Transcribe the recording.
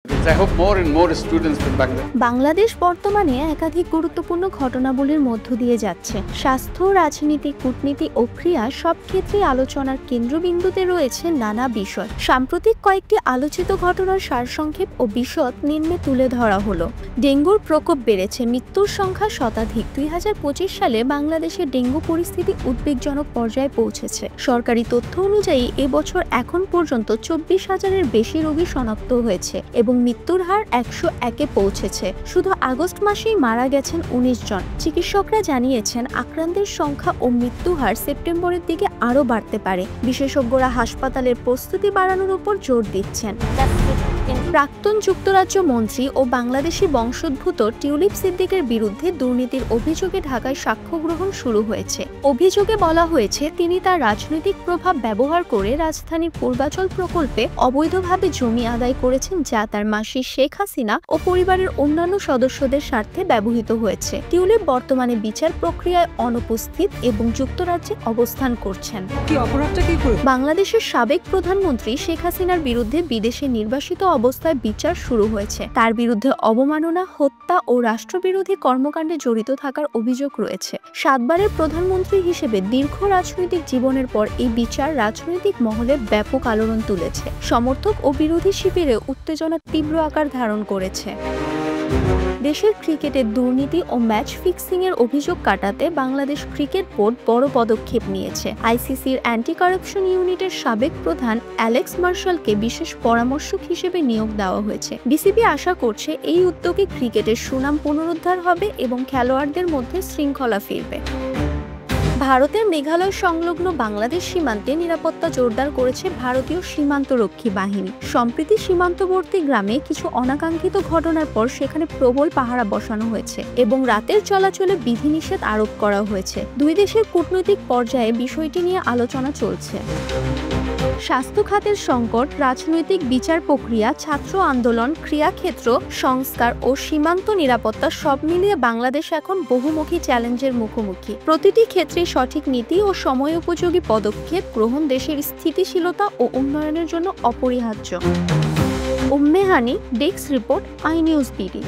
I hope more and more students will back them. Bangladesh বর্তমানে একাধিক গুরুত্বপূর্ণ ঘটনাবলীর মধ্য দিয়ে যাচ্ছে। স্বাস্থ্য, রাজনীতি, কূটনীতি ও ক্রীড়া সব ক্ষেত্রেই আলোচনার কেন্দ্রবিন্দুতে রয়েছে নানা বিষয়। সাম্প্রতিক কয়েকটি আলোচিত ঘটনার সারসংক্ষেপ ও বিশদ নিম্নে তুলে ধরা হলো। ডেঙ্গুর প্রকোপ বেড়েছে, মৃত্যুর সংখ্যা শতাধিক। 2025 সালে বাংলাদেশের ডেঙ্গু পরিস্থিতি উদ্বেগজনক পর্যায়ে পৌঁছেছে। সরকারি তথ্য অনুযায়ী এবছর এখন পর্যন্ত 24,000-এর বেশি রোগী শনাক্ত হয়েছে এবং মৃত্যুর হার 101-এ পৌঁছেছে। শুধু আগস্ট মাসেই মারা গেছেন 19 জন। চিকিৎসকরা জানিয়েছেন আক্রান্তের সংখ্যা ও মৃত্যু হার সেপ্টেম্বরের দিকে আরও বাড়তে পারে। বিশেষজ্ঞরা হাসপাতালের প্রস্তুতি বাড়ানোর উপর জোর দিচ্ছেন। প্রাক্তন যুক্তরাজ্য মন্ত্রী ও বাংলাদেশি বংশোদ্ভূত টিউলিপ সিদ্দিকের বিরুদ্ধে দুর্নীতির অভিযোগে ঢাকায় সাক্ষ্য গ্রহণ শুরু হয়েছে। অভিযোগে বলা হয়েছে তিনি তার রাজনৈতিক প্রভাব ব্যবহার করে রাজধানীর পূর্বাচল প্রকল্পে অবৈধভাবে জমি আদায় করেছেন, যা তার মাসি শেখ হাসিনা ও পরিবারের অন্যান্য সদস্যদের স্বার্থে ব্যবহৃত হয়েছে। টিউলিপ বর্তমানে বিচার প্রক্রিয়ায় অনুপস্থিত এবং যুক্তরাজ্যে অবস্থান করছেন। বাংলাদেশের সাবেক প্রধানমন্ত্রী শেখ হাসিনার বিরুদ্ধে বিদেশে নির্বাসিত অবস্থায় বিচার শুরু হয়েছে। তার বিরুদ্ধে অবমাননা, হত্যা ও রাষ্ট্রবিরোধী কর্মকাণ্ডে জড়িত থাকার অভিযোগ রয়েছে। 7 বারের প্রধানমন্ত্রী হিসেবে দীর্ঘ রাজনৈতিক জীবনের পর এই বিচার রাজনৈতিক মহলে ব্যাপক আলোড়ন তুলেছে। সমর্থক ও বিরোধী শিবিরে উত্তেজনা তীব্র আকার ধারণ করেছে। দেশের ক্রিকেটের দুর্নীতি ও ম্যাচ ফিক্সিং এর অভিযোগ কাটাতে বাংলাদেশ ক্রিকেট বোর্ড বড় পদক্ষেপ নিয়েছে। আইসিসির অ্যান্টি কারাপশন ইউনিটের সাবেক প্রধান অ্যালেক্স মার্শালকে বিশেষ পরামর্শক হিসেবে নিয়োগ দেওয়া হয়েছে। বিসিবি আশা করছে এই উদ্যোগে ক্রিকেটের সুনাম পুনরুদ্ধার হবে এবং খেলোয়াড়দের মধ্যে শৃঙ্খলা ফিরবে। ভারতের মেঘালয় সংলগ্ন বাংলাদেশ সীমান্তে নিরাপত্তা জোরদার করেছে ভারতীয় সীমান্তরক্ষী বাহিনী। সম্প্রতি সীমান্তবর্তী গ্রামে কিছু অনাকাঙ্ক্ষিত ঘটনার পর সেখানে প্রবল পাহারা বসানো হয়েছে এবং রাতের চলাচলে বিধিনিষেধ আরোপ করা হয়েছে। দুই দেশের কূটনৈতিক পর্যায়ে বিষয়টি নিয়ে আলোচনা চলছে। স্বাস্থ্য খাতের সংকট, রাজনৈতিক বিচার প্রক্রিয়া, ছাত্র আন্দোলন, ক্রীড়াক্ষেত্র সংস্কার ও সীমান্ত নিরাপত্তা সব মিলিয়ে বাংলাদেশ এখন বহুমুখী চ্যালেঞ্জের মুখোমুখি। প্রতিটি ক্ষেত্রে সঠিক নীতি ও সময়োপযোগী পদক্ষেপ গ্রহণ দেশের স্থিতিশীলতা ও উন্নয়নের জন্য অপরিহার্য। Umme Hani, desk report, I news BD.